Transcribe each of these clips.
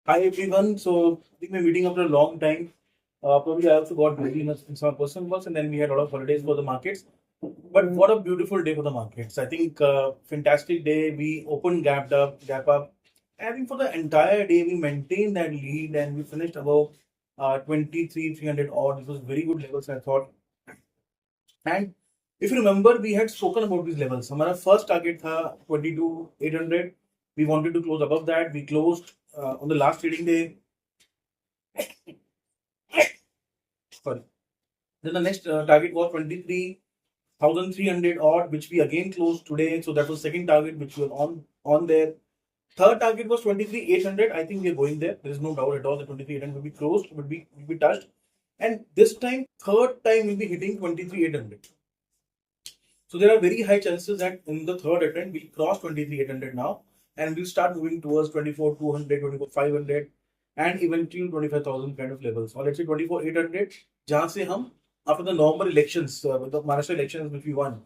Hi everyone. So I think we're meeting after a long time. Probably I also got busy in some personal works, and then we had a lot of holidays for the markets. But what a beautiful day for the markets! I think fantastic day. We opened gap up. And I think for the entire day we maintained that lead, and we finished above 23,300 odd. It was very good levels, I thought. And if you remember, we had spoken about these levels. Our first target था 22,800. We wanted to close above that. We closed on the last trading day. Sorry. Then the next target was 23,300 odd, which we again closed today. So that was second target, which was on there. Third target was 23,800. I think we are going there. There is no doubt at all that 23,800 will be closed, will be touched. And this time, third time, we'll be hitting 23,800. So there are very high chances that in the third attempt, we'll cross 23,800 now, and we'll start moving towards 24,200, 24,500, and eventually 25,000 kind of levels. Or let's say 24,800, जहाँ से हम after the November elections, with the Maharashtra elections which we won,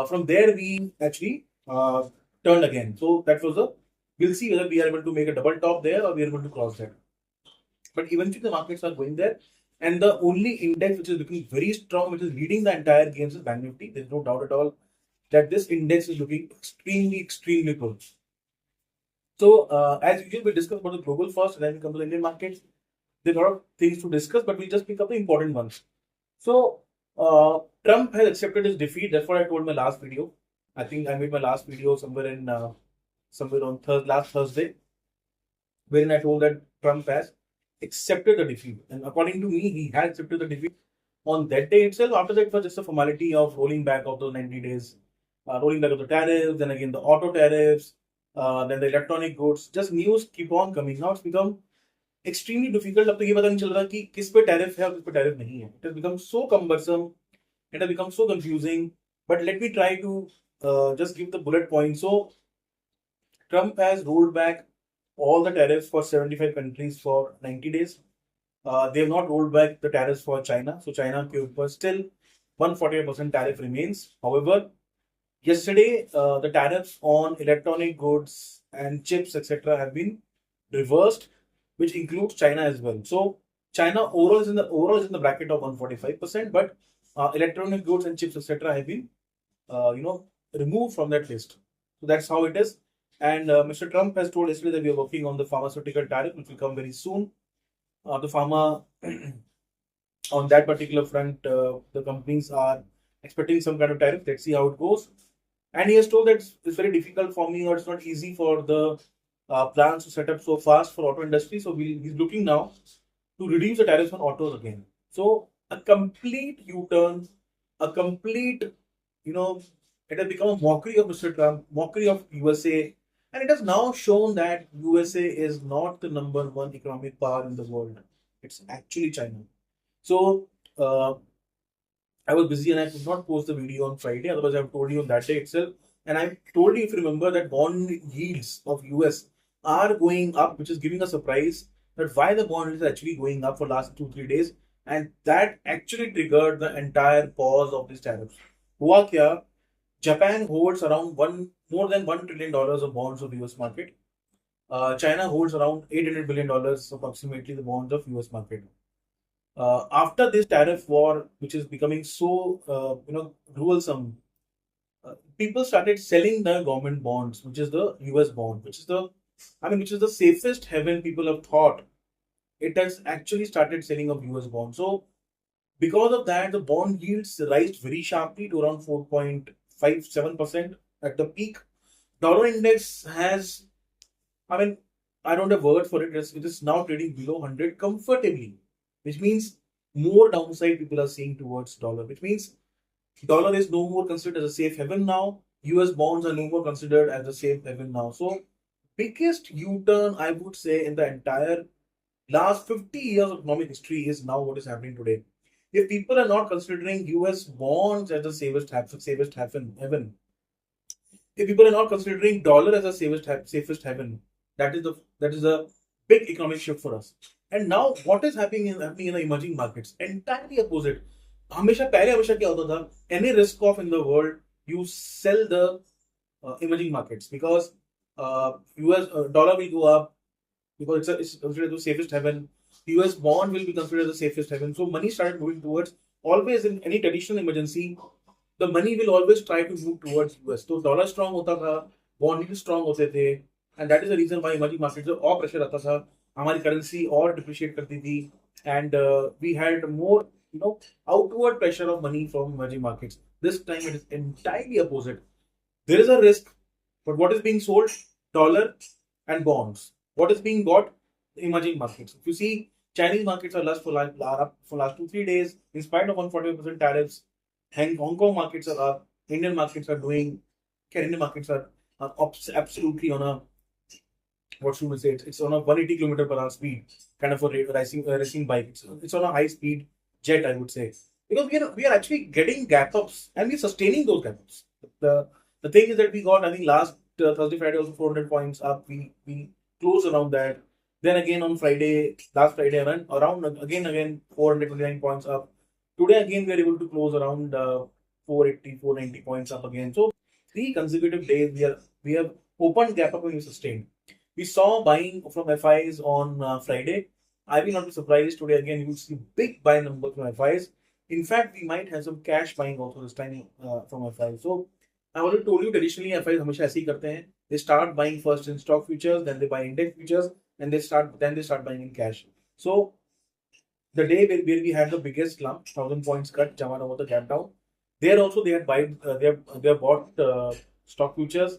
from there we actually turned again. So that was we'll see whether we are able to make a double top there or we are able to cross that. But eventually the markets are going there. And the only index which is looking very strong, which is leading the entire games, is Bank Nifty. There's no doubt at all that this index is looking extremely good. So, as usual, we'll discuss about the global first, and then we come to the Indian markets. There are a lot of things to discuss, but we'll just pick up the important ones. So, Trump has accepted his defeat. That's what I told my last video. I think I made my last video somewhere on last Thursday, wherein I told that Trump has accepted the defeat. And according to me, he has accepted the defeat on that day itself. After that, it was just a formality of rolling back of those 90 days, rolling back of the tariffs, then again the auto tariffs, then the electronic goods. Just news keep on coming. Now it's become extremely difficult. अब तो ये पता नहीं चल रहा कि किस पे टैरिफ है और किस पे टैरिफ नहीं है. It has become so cumbersome. It has become so confusing. But let me try to just give the bullet points. So Trump has rolled back all the tariffs for 75 countries for 90 days. They have not rolled back the tariffs for China. So China के ऊपर still 148% tariff remains. However, yesterday the tariffs on electronic goods and chips etc. have been reversed, which includes China as well. So China overall is in the bracket of 145%, but electronic goods and chips etc. have been removed from that list. So that's how it is. And Mr. Trump has told yesterday that we are working on the pharmaceutical tariff, which will come very soon. The pharma on that particular front, the companies are expecting some kind of tariff. Let's see how it goes. And he has told that it's very difficult for me, or it's not easy for the plans to set up so fast for auto industry. So he's looking now to reduce the tariffs on autos again. So a complete U-turn, a complete, it has become a mockery of Mr. Trump, mockery of USA. And it has now shown that USA is not the number one economic power in the world. It's actually China. So I was busy and I could not post the video on Friday. Otherwise, I've told you on that day itself. And I told you, if you remember, that bond yields of US are going up, which is giving a surprise that why the bond yields are actually going up for last 2-3 days. And that actually triggered the entire pause of these tariffs. Hua kya? Japan holds around more than $1 trillion of bonds of the US market. China holds around $800 billion approximately the bonds of US market. After this tariff war, which is becoming so gruesome, people started selling the government bonds, which is the US bond, which is the safest haven people have thought. It has actually started selling of US bonds. So because of that, the bond yields rised very sharply to around 4.57% at the peak. Dollar index has, I don't have word for it. It is now trading below 100 comfortably, which means more downside people are seeing towards dollar, which means dollar is no more considered as a safe haven now. US bonds are no more considered as a safe haven now. So biggest U-turn, I would say, in the entire last 50 years of economic history is now what is happening today. If people are not considering US bonds as the safest haven, if people are not considering dollar as a safest haven, that is a big economic shift for us. And now what is happening in the emerging markets? Entirely opposite. हमेशा क्या होता था? Any risk off in the world, you sell the emerging markets because US dollar will go up, because it's considered the safest haven. US bond will be considered the safest haven. So money started moving towards, always in any traditional emergency, the money will always try to move towards US. So dollar strong hota tha, bond yield strong hote the, and that is the reason why emerging markets और pressure आता था, हमारी currency और depreciate करती थी, and we had more, outward pressure of money from emerging markets. This time it is entirely opposite. There is a risk, but what is being sold? Dollar and bonds. What is being bought? Emerging markets. If you see, Chinese markets are last for last 2-3 days, in spite of 140% tariffs. Hong Kong markets are up. Indian markets are doing. Indian markets are absolutely on a, what should we say? It's on a 180 kilometer per hour speed, kind of a racing bike. It's on a high speed jet, I would say, because we are actually getting gap ups and we're sustaining those gap ups. The thing is that we got, I think, last Thursday, Friday also 400 points up. We closed around that. Then again on Friday, last Friday, around again 429 points up. Today again we are able to close around 480, 490 points up again. So 3 consecutive days we have opened gap up and we sustained. We saw buying from FIs on Friday. I will not be surprised today again you will see big buy numbers from FIs. In fact, we might have some cash buying also this time from FIs. So I already told you traditionally FIs हमेशा ऐसे ही करते हैं. They start buying first in stock futures, then they buy index futures, and they start buying in cash. So the day where we had the biggest slump, 1,000 points cut, Jawan over the gap down. There also they had bought stock futures.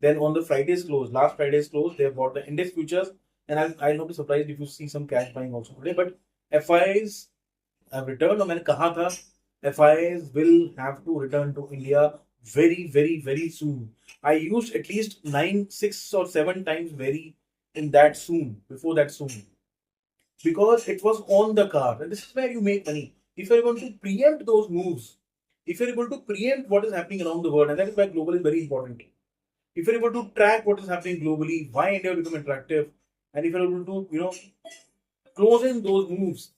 Then on the Friday's close, last Friday's close, they have bought the index futures. And I'll not be surprised if you see some cash buying also today. But FIs have returned. और मैंने कहा था FIs will have to return to India very, very, very soon. I used at least 6 or 7 times very in that soon, before that soon, because it was on the card. And this is where you make money. If you're able to preempt those moves, if you're able to preempt what is happening around the world, and that is why global is very important. If you're able to track what is happening globally, why India will become attractive, and if you're able to, close in those moves,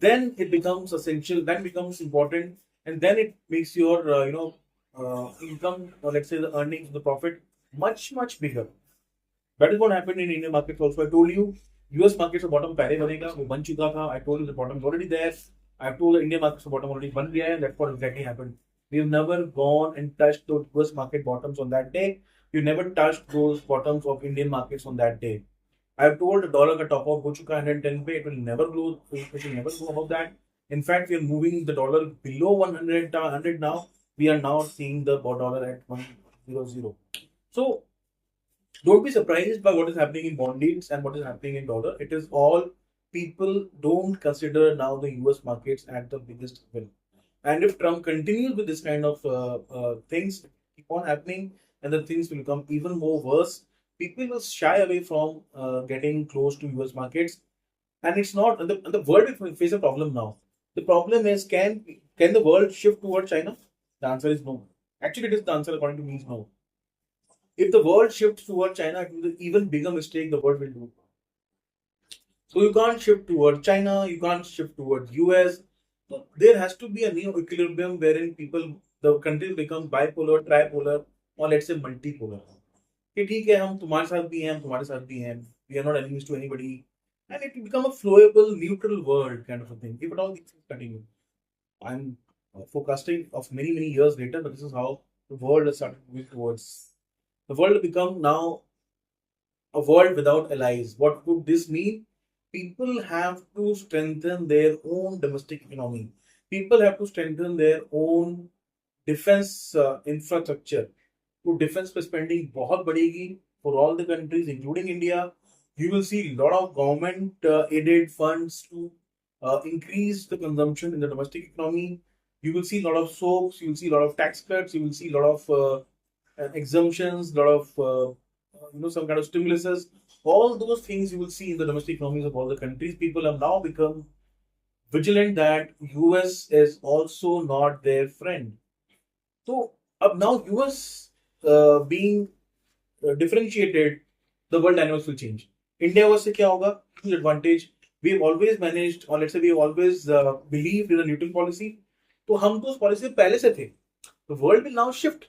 then it becomes essential, then becomes important, and then it makes your, income, or let's say the earnings, the profit, much, much bigger. That is what happened in Indian markets also. I told you, US markets bottom पहले बनेगा, वो बन चुका था. I told you the bottom is already there. I have told the Indian markets bottom already बन गया है, and that's what exactly happened. We've never gone and touched those US market bottoms on that day. We've never touched those bottoms of Indian markets on that day. I have told the dollar का top off हो चुका है 110 पे. It will never go. It will never go above that. In fact, we are moving the dollar below 100 now. We are now seeing the dollar at 100. So don't be surprised by what is happening in bond yields and what is happening in dollar. It is all, people don't consider now the US markets at the biggest level. And if Trump continues with this kind of things keep on happening, and the things will become even more worse, people will shy away from getting close to US markets. And it's not, and the world will face a problem now. The problem is, can the world shift towards China? The answer is no. Actually, it is the answer according to me is no. If the world shifts towards China, it will be an even bigger mistake the world will do. So you can't shift towards China, you can't shift towards US. So there has to be a new equilibrium wherein the countries become bipolar, tripolar, or let's say multipolar. कि ठीक है, हम तुम्हारे साथ भी हैं, हम तुम्हारे साथ भी हैं. We are not enemies to anybody, and it will become a flowable, neutral world kind of a thing. If at all these things continue, I'm forecasting of many years later, but this is how the world has started moving towards. The world will become now a world without allies. What would this mean? People have to strengthen their own domestic economy. People have to strengthen their own defense infrastructure. तो defence पे spending बहुत बढ़ेगी for all the countries, including India. You will see a lot of government aided funds to increase the consumption in the domestic economy. You will see a lot of soaps, you will see a lot of tax cuts, you will see a lot of exemptions, a lot of some kind of stimuluses. All those things you will see in the domestic economies of all the countries. People have now become vigilant that US is also not their friend. So now US being differentiated, the world dynamics will change. India was से क्या होगा? Huge advantage. We have always managed, or let's say we have always believed in a neutral policy. तो हम तो उस policy से पहले से थे. The world will now shift.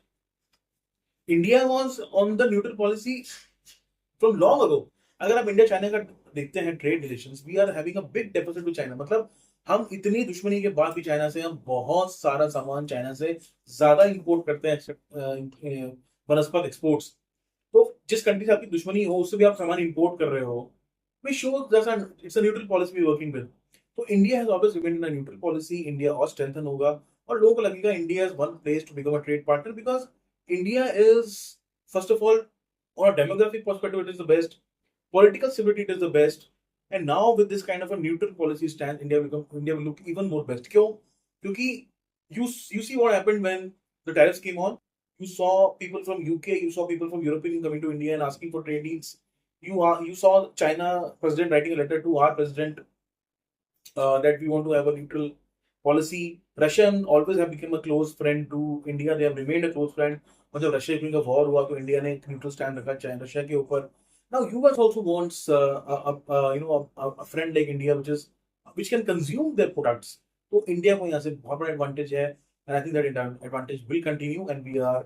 India was on the neutral policy from long ago. अगर आप इंडिया चाइना का देखते हैं trade relations, we are having a big deficit with China. मतलब हम इतनी दुश्मनी के बाद भी चाइना से हम बहुत सारा सामान चाइना से ज्यादा इंपोर्ट करते हैं, वनस्पत एक्सपोर्ट्स। तो जिस कंट्री से आपकी दुश्मनी हो उससे भी आप सामान इंपोर्ट कर रहे हो, which shows that it's a neutral policy we're working with. तो India has always remained in a neutral policy. India और strengthen होगा और लोगों को लगेगा India is one place to become a trade partner because India is first of all on a demographic perspective it is the best, political stability it is the best, and now with this kind of a neutral policy stand, India will look even more best. क्यों? क्योंकि you see what happened when the tariffs came on. You saw people from UK, you saw people from European coming to India and asking for trade deals. You saw China president writing a letter to our president that we want to have a neutral policy. Russian always have become a close friend to India. They have remained a close friend. और जब Russia Ukraine का war हुआ तो India ने एक neutral stand रखा China Russia के ऊपर. Now US also wants a friend like India which can consume their products. तो इंडिया को यहाँ से बहुत बड़ा एडवांटेज है, and I think that advantage will continue and we are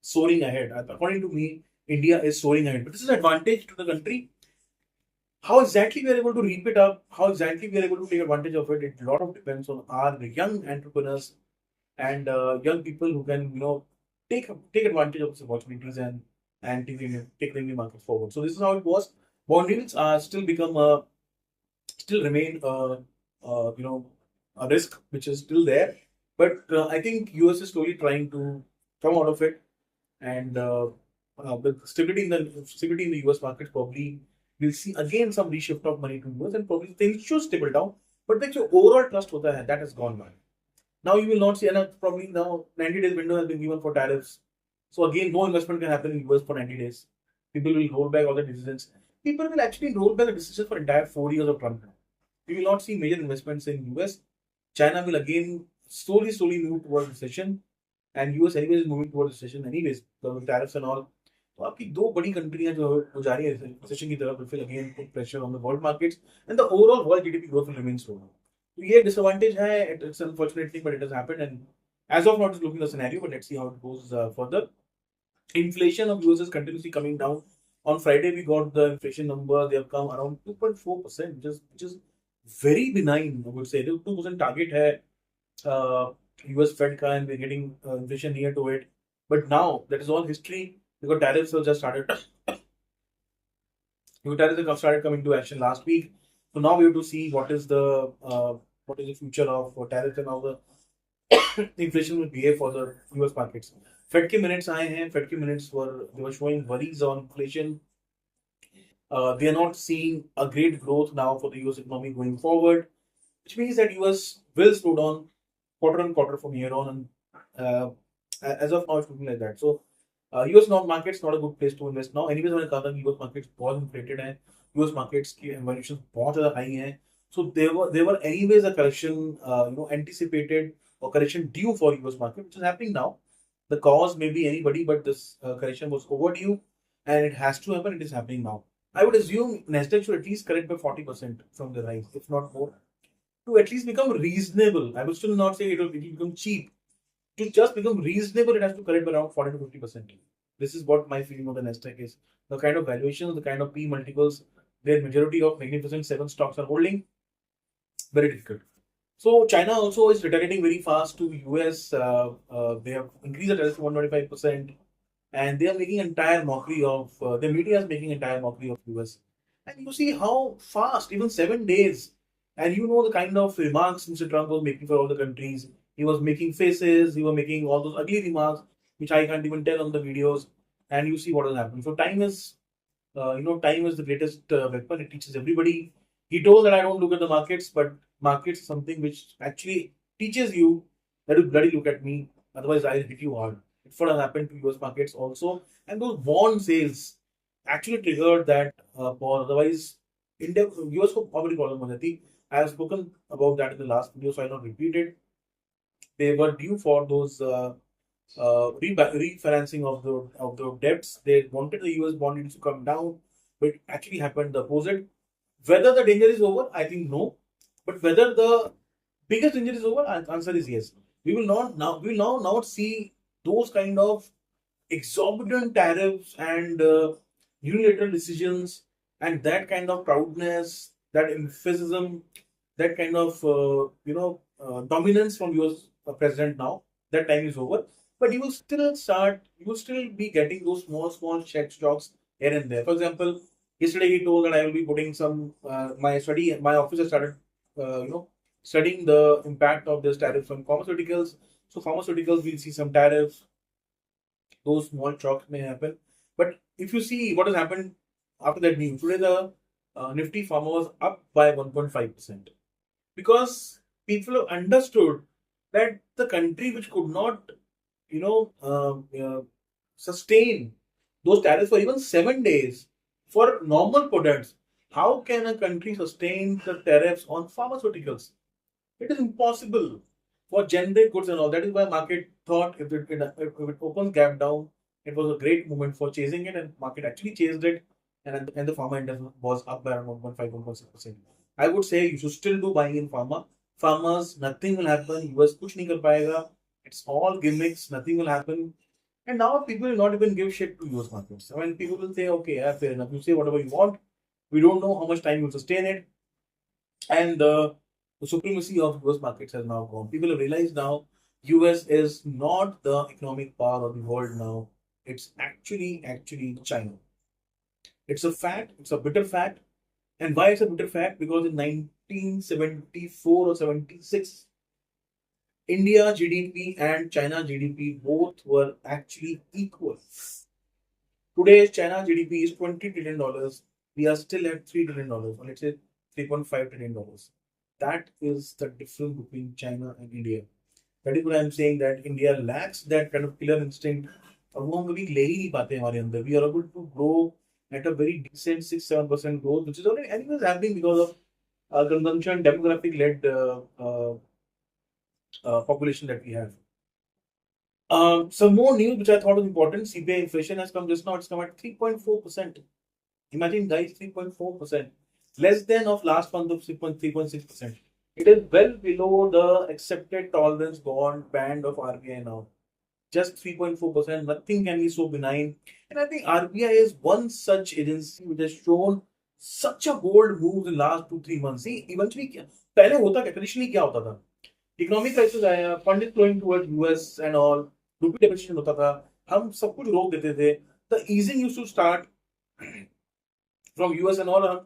soaring ahead. According to me, India is soaring ahead. But this is an advantage to the country. How exactly we are able to reap it up, how exactly we are able to take advantage of it, it a lot of depends on our young entrepreneurs and young people who can, take advantage of these opportunities and take the Indian market forward. So this is how it was. Bond yields are still remain a risk which is still there, but I think US is slowly trying to come out of it, and with stability in the US market probably we'll see again some reshift of money to US and probably things should stable down. But the overall trust hota hai, that has gone by. Now you will not see, and probably now 90 days window has been given for tariffs. So again, no investment can happen in US for 90 days. People will roll back all the decisions. People will actually roll back the decisions for entire 4 years of Trump. We will not see major investments in US. China will again slowly move towards recession, and US anyways is moving towards recession anyways, the tariffs and all. तो आपकी दो बड़ी कंट्रियां जो हो जा रही है recession की तरफ, फिर again put pressure on the world markets and the overall world GDP growth will remain slow. तो ये डिसएडवांटेज है, it's unfortunately but it has happened and as of now it is looking the scenario, but let's see how it goes further. Inflation of US is continuously coming down. On Friday we got the inflation number, they have come around 2.4%, which is very benign. I would say the 2% target hai US Fed ka, and we're getting inflation near to it. But now that is all history because tariffs have just started. Tariffs have started coming to action last week. So now we have to see what is the future of tariffs and how the inflation will behave for the US markets. Fed के minutes आए हैं. Fed के minutes were showing worries on inflation. They are not seeing a great growth now for the US economy going forward, which means that US will slow down quarter on quarter from here on. And as of now, it's looking like that. So US markets not a good place to invest now. Anyways, मैंने कहा था कि US markets बहुत inflated हैं. US markets की valuations बहुत ज़्यादा high हैं. So there were anyways a correction, anticipated or correction due for US market, which is happening now. The cause may be anybody, but this correction was overdue, and it has to happen. It is happening now. I would assume Nasdaq should at least correct by 40% from the rise, if not more, to at least become reasonable. I will still not say it will become cheap. To just become reasonable, it has to correct by around 40 to 50%. This is what my feeling of the Nasdaq is. The kind of valuations, the kind of P multiples, their majority of Magnificent Seven stocks are holding, very difficult. So China also is returning very fast to US. They have increased the tariff to 125%, and they are making entire mockery of the media is making entire mockery of US. And you see how fast, even 7 days, and you know the kind of remarks Mr. Trump was making for all the countries. He was making faces, he was making all those ugly remarks, which I can't even tell on the videos. And you see what is happening. So time is, time is the greatest weapon. It teaches everybody. He told that I don't look at the markets, but markets is something which actually teaches you that you bloody look at me, otherwise I'll hit you hard. It's what has happened to US markets also, and those bond sales actually triggered that pause. Otherwise, India, US को बहुत बड़ी problem हो जाती. I have spoken about that in the last video, so I will not repeat it. They were due for those refinancing of the debts. They wanted the US bond yields to come down, but it actually happened the opposite. Whether the danger is over, I think no. But whether the biggest danger is over, answer is yes. We will not see those kind of exorbitant tariffs and unilateral decisions and that kind of proudness, that emphasis, that kind of dominance from US president now, that time is over. But you will still be getting those small check stocks here and there. For example, yesterday he told that I will be putting some my officer started studying the impact of this tariffs on pharmaceuticals. So pharmaceuticals will see some tariffs, those small shocks may happen. But if you see what has happened after that news, today the Nifty Pharma was up by 1.5% because people have understood that the country which could not, you know, sustain those tariffs for even 7 days for normal products, how can a country sustain the tariffs on pharmaceuticals? It is impossible for generic goods and all. That is why market thought if it opens gap down, it was a great moment for chasing it, and market actually chased it, and the pharma index was up by around 1.5, 1.6%. I would say you should still do buying in pharma. Farmers, nothing will happen. US kuch nahi kar payega. It's all gimmicks. Nothing will happen. And now people will not even give shit to US markets. I mean, people will say, okay, yeah, fair enough. You say whatever you want. We don't know how much time you'll sustain it. And the supremacy of US markets has now gone. People have realized now US is not the economic power of the world now. It's actually China. It's a fact. It's a bitter fact. And why it's a bitter fact? Because in 1974 or 76, India GDP and China GDP both were actually equal. Today, China GDP is $20 trillion. We are still at $3 trillion, or let's say $3.5 trillion. That is the difference between China and India. That is what I'm saying, that India lacks that kind of killer instinct. और वो हम कभी ले ही नहीं पाते हमारे अंदर. We are able to grow at a very decent 6-7% growth, which is already anyways happening because of consumption, demographic led population that we have. Some more news which I thought was important. CPI inflation has come just now. It's come at 3.4%. Imagine, guys, 3.4%. Less than of last month of 3.6%. It is well below the accepted tolerance band of RBI now. Just 3.4%. Nothing can be so benign. And I think RBI is one such agency which has shown such a bold move in the last 2-3 months. See, eventually, पहले होता क्या? Traditionally क्या होता था? Economic crisis आया, fund is flowing towards US and all, rupee depreciation होता था, हम सब कुछ रोक देते थे. The easing used to start from US and all. हम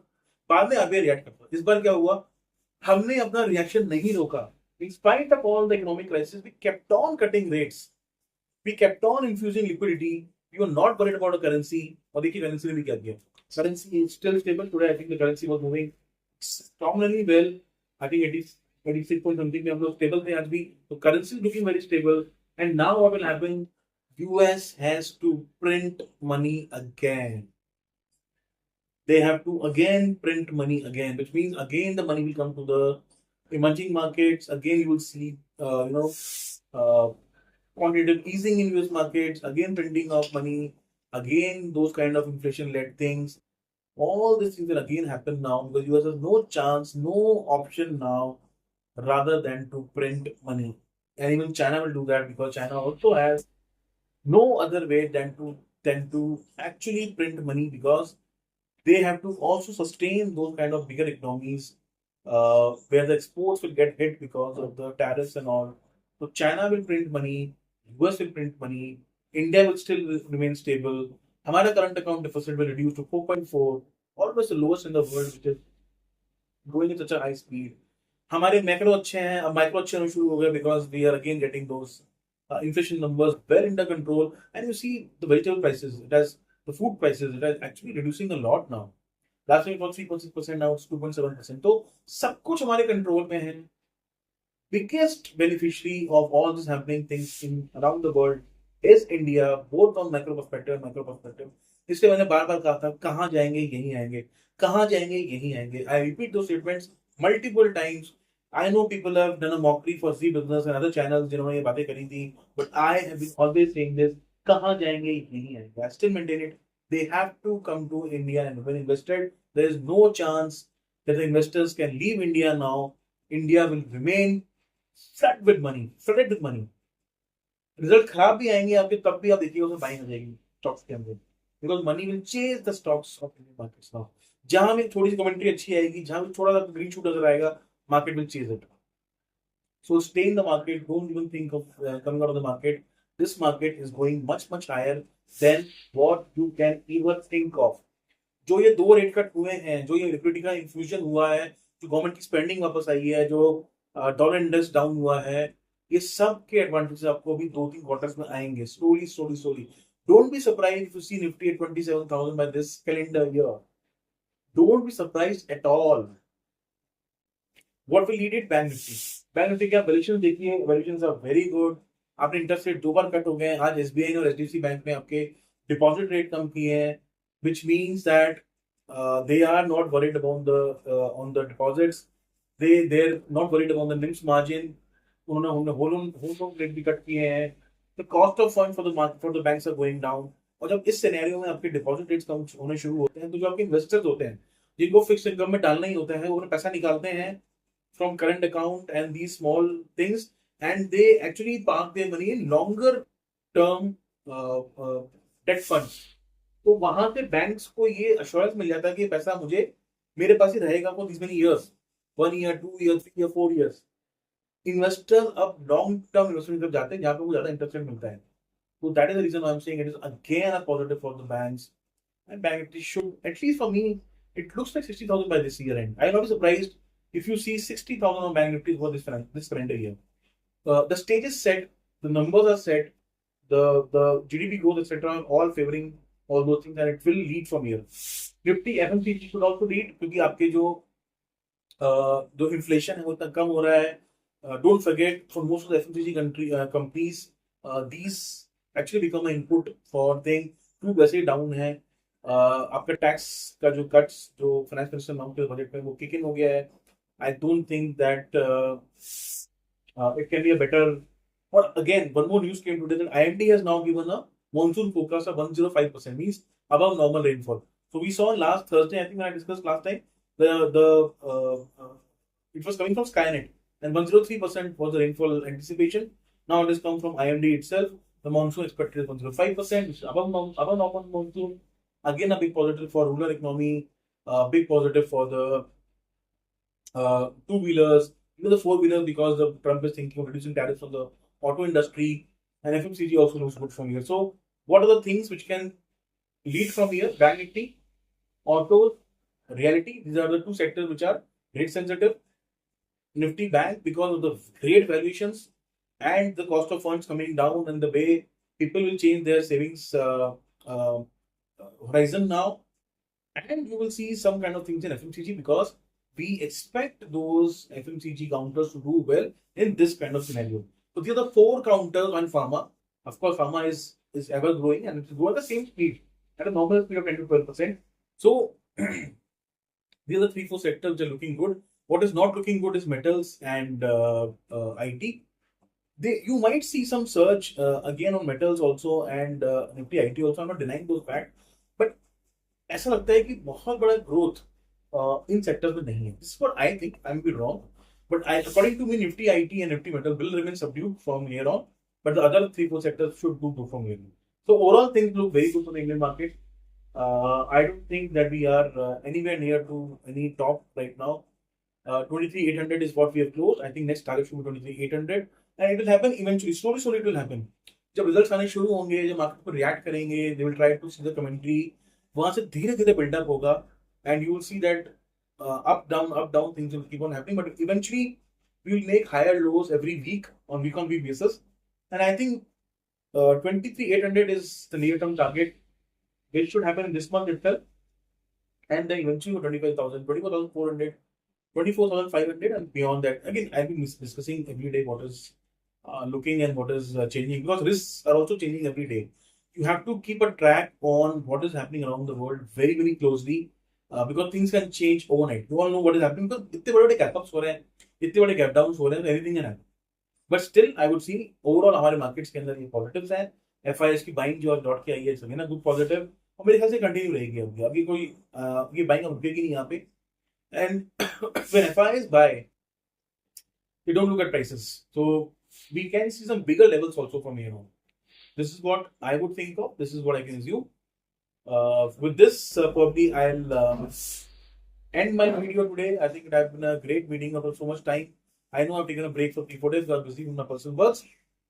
बाद में RBI react करता. इस बार क्या हुआ? हमने अपना reaction नहीं रोका. In spite of all the economic crisis, we kept on cutting rates. We kept on infusing liquidity. We were not worried about the currency. और देखिए currency ने भी क्या किया. Currency is still stable today. I think the currency was moving strongly well. I think 86 point something में हम लोग stable थे आज भी. So currency is looking very stable. And now what will happen? US has to print money again. They have to again print money again, which means again the money will come to the emerging markets. Again you will see, quantitative easing in US markets, again printing of money, again those kind of inflation-led things. All these things will again happen now because US has no chance, no option now rather than to print money. And even China will do that because China also has no other way than to actually print money because they have to also sustain those kind of bigger economies where the exports will get hit because of the tariffs and all. So China will print money, US will print money, India will still remain stable. Our current account deficit will reduce to 4.4, almost the lowest in the world, which is growing at such a high speed. हमारे macro अच्छे हैं, अब micro अच्छे होने शुरू हो गए because we are again getting those inflation numbers well under control. And you see the vegetable prices, the food prices, it is actually reducing a lot now. Last time it was 3.6%, now it's 2.7%. तो सब कुछ हमारे control में है. Biggest beneficiary of all these happening things in around the world is India, both on macro perspective and micro perspective. इसलिए मैंने बार बार कहा था कहाँ जाएंगे यहीं आएंगे, कहाँ जाएंगे यहीं आएंगे. I repeat those statements multiple times. I know people have done a mockery for Z Business and other channels जिन्होंने ये बातें करी थी, but I have been always saying this, कहाँ जाएंगे यहीं आएंगे. I still maintain it. They have to come to India and when invested, there is no chance that the investors can leave India now. India will remain flooded with money. Result खराब भी आएंगे आपके तब भी आप देखिए उसमें buying हो जाएगी स्टॉक्स के अंदर because money will chase the stocks of Indian markets now. जहां में थोड़ी सी कमेंट्री अच्छी आएगी, जहां में थोड़ा सा ग्रीन शूट नजर आएगा, market will chase it. So stay in the market. Don't even think of coming out of the market. This market is going much higher than what you can even think of. जो ये दो rate cut हुए हैं, जो ये liquidity का infusion हुआ है, जो गवर्नमेंट की स्पेंडिंग वापस आई है, जो डॉलर इंडेक्स डाउन हुआ है, ये सब के एडवांटेजेस आपको अभी 2-3 क्वार्टर्स में आएंगे, slowly. Don't be surprise if you see Nifty eight 27,000 by this calendar year. Don't be surprise at all. What will lead it? Bank Nifty. Bank Nifty के आप वैल्यूएशन देखिए, वैल्यूएशंस आर वेरी गुड. आपने interest rate 2 बार cut हो गए. आज SBI और HDFC bank में आपके डिपॉजिट रेट कम किए हैं, which means that they are not worried about the on the deposits. They're not worried about the NIMS margin. उन्होंने होम लोन रेट भी कट किए हैं. The cost of fund for the banks are going down. और जब इस scenario में आपके deposit rates कम होने शुरू होते हैं, तो जो आपके इन्वेस्टर्स होते हैं, जिनको फिक्स इनकम में डालना ही होता है, उन्हें पैसा निकालते हैं from current account and these small things, and they actually park their money in longer term debt funds. तो वहां से बैंक्स को ये अश्योरेंस मिल जाता है कि पैसा मुझे मेरे पास ही रहेगा for this many years, 1 year, 2 year, 3 year, 4 years. Investor अब लॉन्ग टर्म इन्वेस्टमेंट तरफ जाते हैं जहां पे वो ज्यादा इंटरेस्ट रेट मिलता है. So that is the reason I'm saying it is again a positive for the banks, and bank it should, at least for me, it looks like 60,000 by this year end. I will not be surprised if you see 60,000 on Bank Nifty for this calendar year. The stage is set, the numbers are set, the GDP growth, etc., are all favoring all those things, and it will lead from here. Nifty FMCG should also lead क्योंकि आपके जो inflation है वो इतना कम हो रहा है. Don't forget, for most of the FMCG companies, these actually become an input for thing. क्यों वैसे डाउन है. आपका टैक्स का जो कट्स जो फाइनेंस मिनिस्टर अनाउंस के बजट में वो किक इन हो गया है. I don't think that it can be a better. Or again, one more news came today that IMD has now given a monsoon forecast of 105%, means above normal rainfall. So we saw last Thursday, I think when I discussed last time, it was coming from Skynet, and 103% was the rainfall anticipation. Now it has come from IMD itself. The monsoon expected is 105%, which is above normal monsoon. Again, a big positive for rural economy, big positive for the two-wheelers, even the four-wheelers, because the Trump is thinking of reducing tariffs on the auto industry, and FMCG also looks good from here. So, what are the things which can lead from here? Bank Nifty, auto, reality. These are the two sectors which are rate sensitive. Nifty Bank, because of the great valuations and the cost of funds coming down, and the way people will change their savings horizon now, and you will see some kind of things in FMCG because we expect those FMCG counters to do well in this kind of scenario. So these are the 4 counters on pharma. Of course, pharma is ever growing, and it will grow at the same speed, at a normal speed of 10 to 12%. So these are the 3-4 sectors which are looking good. What is not looking good is metals and IT. You might see some surge again on metals also, and Nifty IT also. I'm not denying those facts, but ऐसा लगता है कि बहुत बड़ा growth in sectors में नहीं है. This is what I think. I may be wrong, but according to me, Nifty IT and Nifty Metal will remain subdued from here on. But the other 3-4 sectors should do good from here on. So overall, things look very good for the Indian market. I don't think that we are anywhere near to any top right now. 23,800 is what we have closed. I think next target should be 23,800, and it will happen eventually. Slowly it will happen. जब results आने शुरू होंगे, जब market को react करेंगे, they will try to see the commentary. वहां से धीरे-धीरे बिल्डअप होगा, and you will see that up down things will keep on happening. But eventually, we will make higher lows every week on week basis. And I think 23,800 is the near-term target, which should happen in this month itself, and then eventually 25,000, 24,400. 24,500 and beyond that. Again, I've been discussing every day what is looking and what is changing, because risks are also changing every day. You have to keep a track on what is happening around the world very closely, because things can change overnight. You all know what is happening because इतने बड़े gap ups हो रहे हैं, इतने बड़े gap downs हो रहे हैं, everything can happen. But still, I would see overall हमारे markets के अंदर ये positives हैं. FIS की buying जो डॉट के आई है, सभी ना good positive, और मेरे ख्याल से कंटिन्यू रहेगी. अभी कोई ये buying अब रुकेगी नहीं यहाँ पे. And when FIs buy, they don't look at prices. So we can see some bigger levels also from here on. This is what I would think of. This is what I can assume. With this, probably I'll end my video today. I think it has been a great meeting after so much time. I know I've taken a break for 3-4 days. I was busy with my personal works,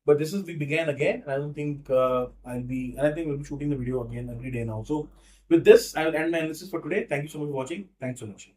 but this is we began again. And I don't think I'll be. And I think we'll be shooting the video again every day now. So with this, I will end my analysis for today. Thank you so much for watching. Thanks so much.